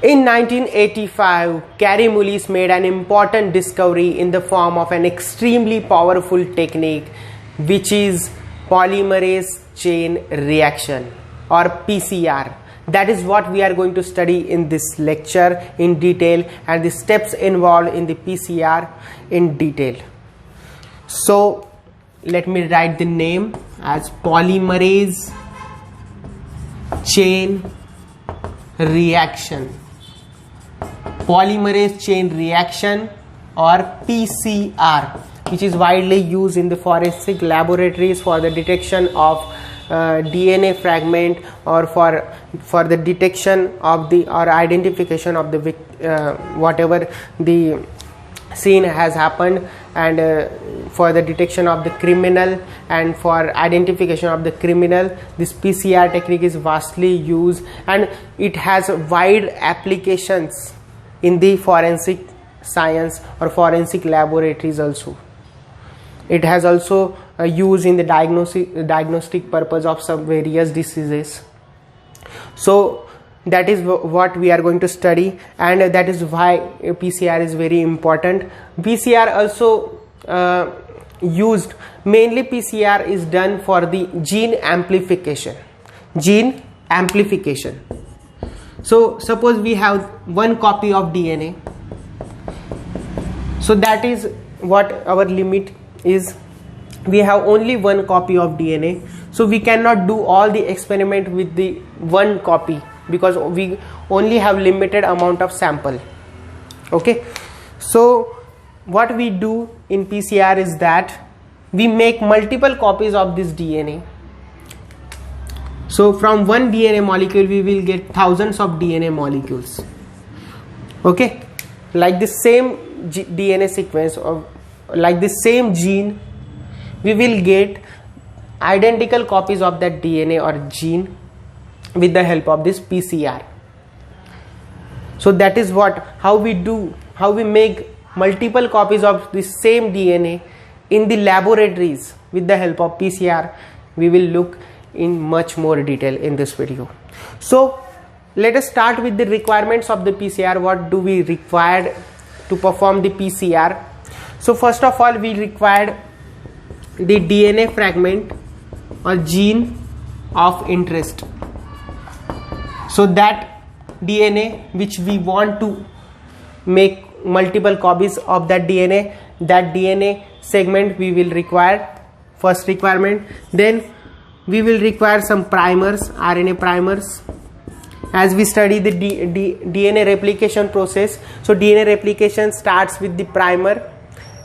In 1985, Kary Mullis made an important discovery in the form of an extremely powerful technique, which is polymerase chain reaction or PCR. That is what we are going to study in this lecture in detail, and the steps involved in the PCR in detail. So let me write the name as polymerase chain reaction. Polymerase chain reaction or PCR, which is widely used in the forensic laboratories for the detection of DNA fragment, or for the detection of the or identification of the whatever the scene has happened, and for the detection of the criminal and for identification of the criminal. This PCR technique is vastly used, and it has wide applications in the forensic science or forensic laboratories also. It has also used in the diagnostic purpose of some various diseases. So that is what we are going to study, and that is why PCR is very important. PCR also used, mainly PCR is done for the gene amplification. So suppose we have one copy of DNA, so that is what our limit is. We have only one copy of DNA, so we cannot do all the experiment with the one copy because we only have limited amount of sample. Okay, so what we do in PCR is that we make multiple copies of this DNA. So from one DNA molecule we will get thousands of DNA molecules. Okay, like the same DNA sequence, or like the same gene, we will get identical copies of that DNA or gene with the help of this PCR. So that is how we make multiple copies of the same DNA in the laboratories with the help of PCR. We will look in much more detail in this video. So let us start with the requirements of the PCR. What do we require to perform the PCR? So first of all, we required the DNA fragment or gene of interest. So that DNA which we want to make multiple copies of that DNA segment we will require, first requirement. Then we will require some primers, RNA primers, as we study the DNA replication process. So DNA replication starts with the primer,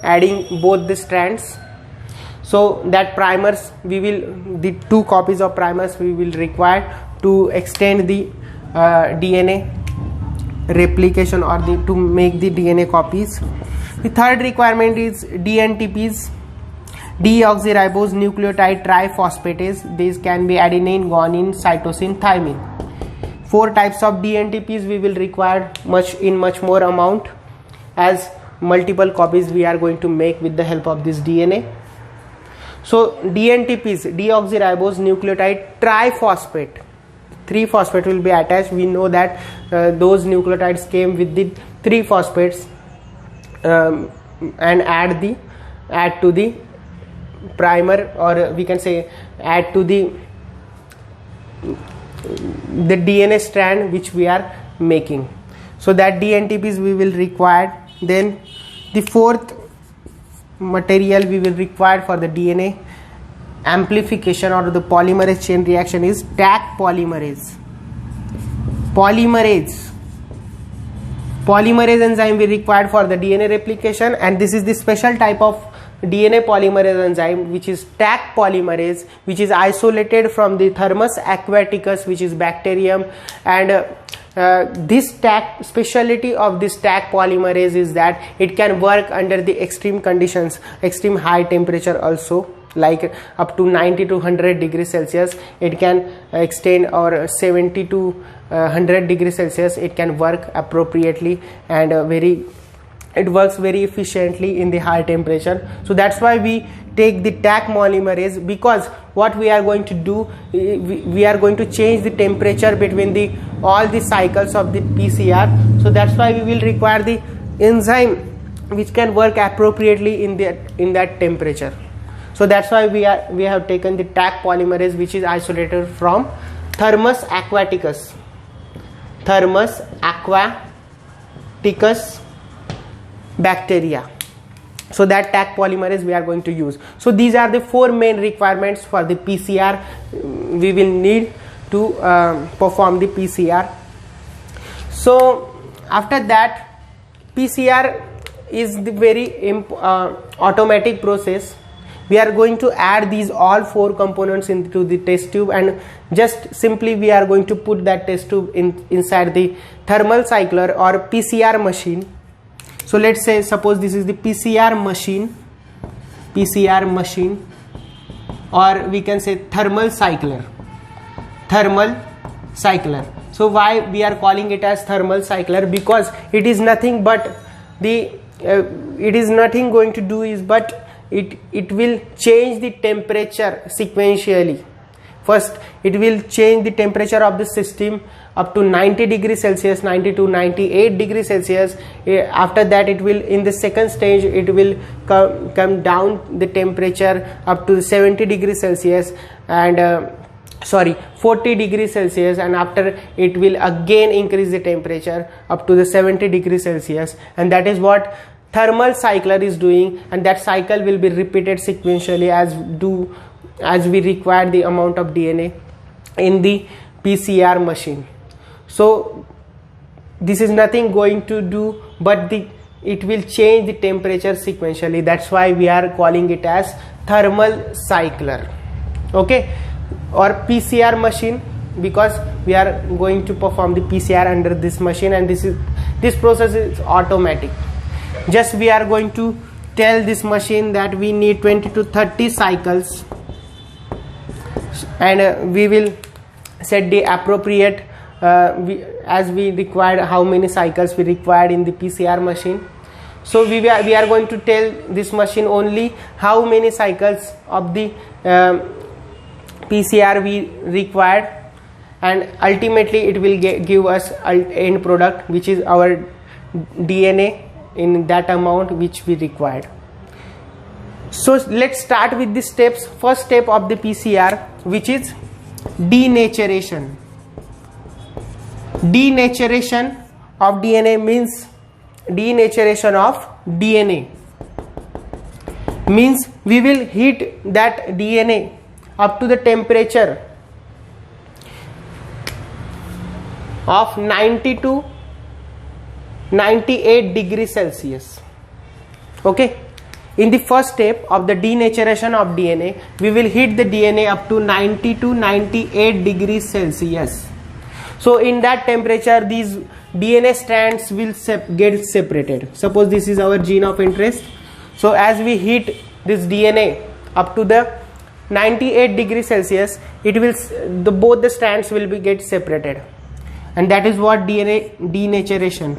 adding both the strands. So that primers the 2 copies of primers we will require to extend the DNA replication or to make the DNA copies. The third requirement is DNTPs, deoxyribose nucleotide triphosphatase. These can be adenine, guanine, cytosine, thymine. 4 types of DNTPs we will require in much more amount, as multiple copies we are going to make with the help of this DNA. So DNTPs, deoxyribose nucleotide triphosphate, 3 phosphate will be attached. We know that those nucleotides came with the 3 phosphates, and add to the primer, or we can say add to the DNA strand which we are making. So that DNTPs we will require. Then the 4th material we will require for the DNA amplification or the polymerase chain reaction is Taq polymerase. Polymerase enzyme we required for the DNA replication, and this is the special type of DNA polymerase enzyme which is Taq polymerase, which is isolated from the Thermus aquaticus, which is bacterium. And this Taq, speciality of this Taq polymerase is that it can work under the extreme conditions, extreme high temperature also, like up to 90 to 100 degrees Celsius. It can extend, or 70 to 100 degrees Celsius. It can work appropriately and very it works very efficiently in the high temperature. So that's why we take the Taq polymerase, because what we are going to do, we are going to change the temperature between the all the cycles of the PCR. So that's why we will require the enzyme which can work appropriately in that temperature. So that's why we have taken the Taq polymerase, which is isolated from Thermus aquaticus. Thermus aquaticus bacteria. So that Taq polymerase we are going to use. So these are the 4 main requirements for the PCR we will need to perform the PCR. So after that, PCR is the very automatic process. We are going to add these all 4 components into the test tube, and just simply we are going to put that test tube inside the thermal cycler or PCR machine. So let's say, suppose this is the PCR machine, or we can say thermal cycler. So why we are calling it as thermal cycler? Because it is nothing but it is nothing going to do is but it will change the temperature sequentially. First it will change the temperature of the system up to 90 degrees Celsius, 90 to 98 degrees Celsius. After that, it will, in the second stage, it will come down the temperature up to 70 degrees Celsius and 40 degrees Celsius, and after it will again increase the temperature up to the 70 degrees Celsius, and that is what thermal cycler is doing, and that cycle will be repeated sequentially as we require the amount of DNA in the PCR machine. So this is nothing going to do but it will change the temperature sequentially. That's why we are calling it as thermal cycler, okay, or PCR machine, because we are going to perform the PCR under this machine, and this process is automatic. Just we are going to tell this machine that we need 20 to 30 cycles, and we will set the appropriate as we required how many cycles we required in the PCR machine. So we are going to tell this machine only how many cycles of the PCR we required, and ultimately it will give us end product, which is our DNA in that amount which we required. So let's start with the steps. First step of the PCR, which is denaturation. Denaturation of DNA means we will heat that DNA up to the temperature of 90 to 98 degrees Celsius. Okay, in the first step of the denaturation of DNA, we will heat the DNA up to 90 to 98 degrees Celsius. So in that temperature, these DNA strands will get separated. Suppose this is our gene of interest. So as we heat this DNA up to the 98 degrees Celsius, it will both the strands will be get separated, and that is what DNA denaturation.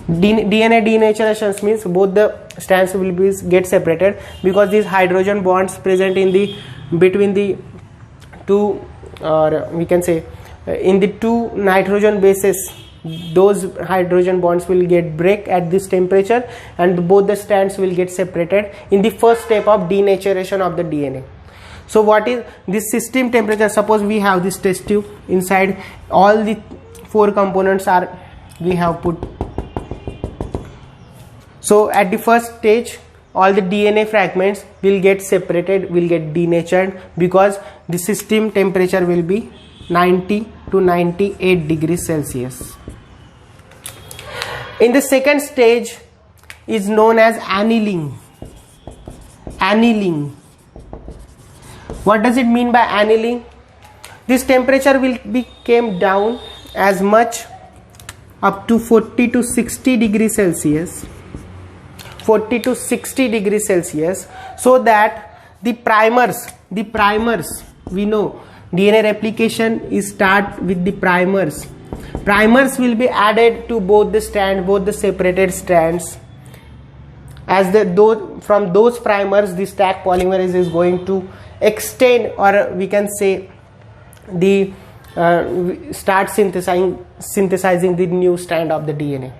DNA denaturation means both the strands will be get separated, because these hydrogen bonds present in the between the two, or we can say in the two nitrogen bases, those hydrogen bonds will get break at this temperature, and both the strands will get separated in the first step of denaturation of the DNA. So what is this system temperature? Suppose we have this test tube, inside all the 4 components we have put. So at the first stage, all the DNA fragments will get separated, will get denatured, because the system temperature will be 90 to 98 degrees Celsius. In the second stage is known as annealing. Annealing. What does it mean by annealing? This temperature will came down as much up to 40 to 60 degrees Celsius. 40 to 60 degrees Celsius, so that the primers, we know DNA replication is start with the primers. Primers will be added to both the separated strands. As from those primers, the Taq polymerase is going to extend, or we can say start synthesizing the new strand of the DNA.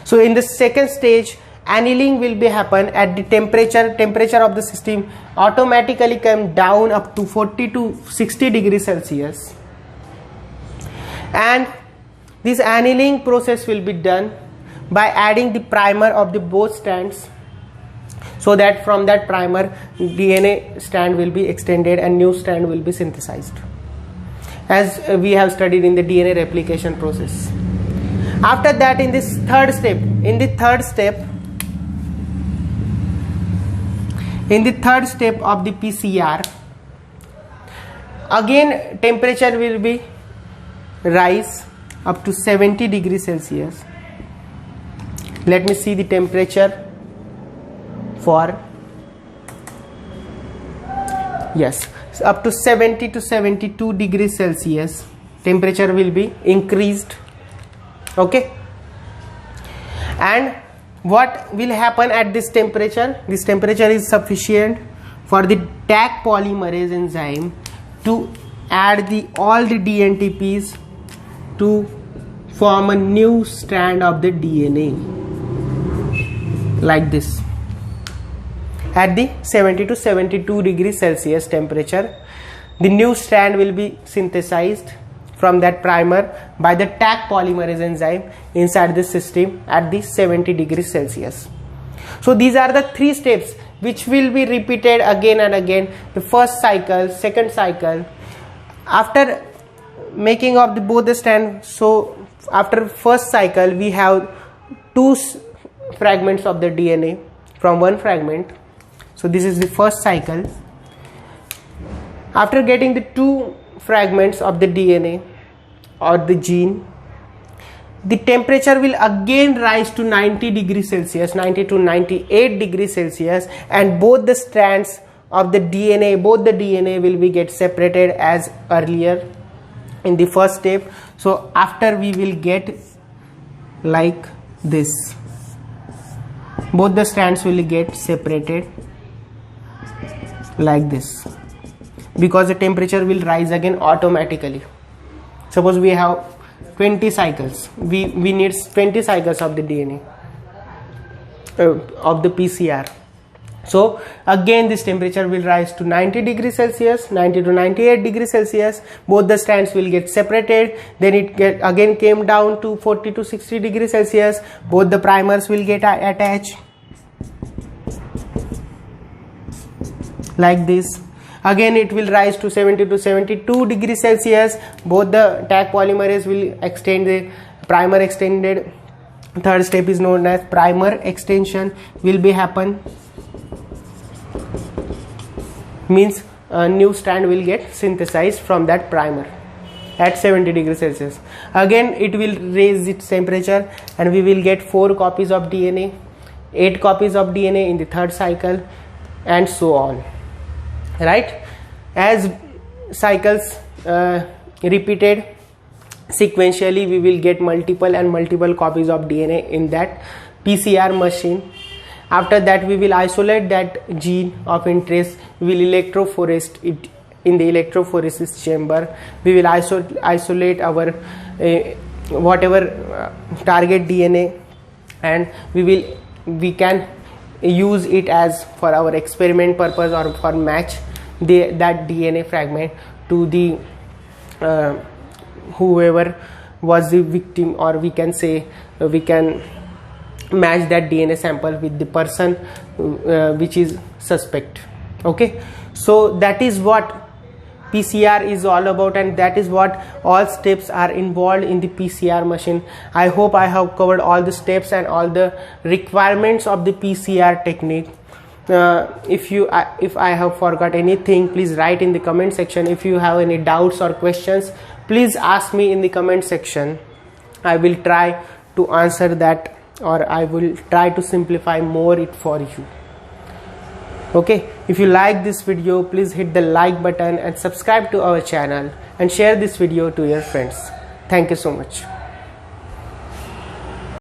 So in the second stage, annealing will be happen at the temperature of the system automatically come down up to 40 to 60 degrees Celsius, and this annealing process will be done by adding the primer of the both strands, so that from that primer DNA strand will be extended and new strand will be synthesized, as we have studied in the DNA replication process. After that, in the third step of the PCR, again temperature will be rise up to 70 degrees Celsius. Let me see the temperature for, yes, up to 70 to 72 degrees Celsius temperature will be increased. Okay, and what will happen at this temperature? This temperature is sufficient for the Taq polymerase enzyme to add all the DNTPs to form a new strand of the DNA, like this. At the 70 to 72 degrees Celsius temperature, the new strand will be synthesized from that primer by the Taq polymerase enzyme inside the system at the 70 degrees Celsius. So these are the three steps which will be repeated again and again. The first cycle, second cycle. After making of both the strands, so after first cycle we have two fragments of the DNA from one fragment. So this is the first cycle. After getting the two fragments of the DNA or the gene, the temperature will again rise to 90 degrees Celsius, 90 to 98 degrees Celsius, and both the strands of the DNA, will be get separated as earlier in the first step. So after we will get like this, both the strands will get separated like this, because the temperature will rise again automatically. Suppose we have 20 cycles, we need 20 cycles of the DNA of the PCR. So again this temperature will rise to 90 degrees Celsius, 90 to 98 degrees Celsius. Both the strands will get separated. Then it again came down to 40 to 60 degrees Celsius. Both the primers will get attached like this. Again it will rise to 70 to 72 degrees Celsius. Both the Taq polymerase will extend the primer extended. Third step is known as primer extension will be happen. Means a new strand will get synthesized from that primer at 70 degrees Celsius. Again it will raise its temperature and we will get 4 copies of DNA, 8 copies of DNA in the third cycle, and so on. Right? As cycles repeated sequentially, we will get multiple copies of DNA in that PCR machine. After that we will isolate that gene of interest. We will electrophorese it in the electrophoresis chamber. We will isolate our whatever target DNA, and we can use it as for our experiment purpose or for match that DNA fragment to the whoever was the victim, or we can say we can match that DNA sample with the person which is suspect. Okay, so that is what PCR is all about, and that is what all steps are involved in the PCR machine. I hope I have covered all the steps and all the requirements of the PCR technique. If I have forgot anything, please write in the comment section. If you have any doubts or questions, please ask me in the comment section. I will try to answer that, or I will try to simplify more it for you. Okay, if you like this video, please hit the like button and subscribe to our channel and share this video to your friends. Thank you so much.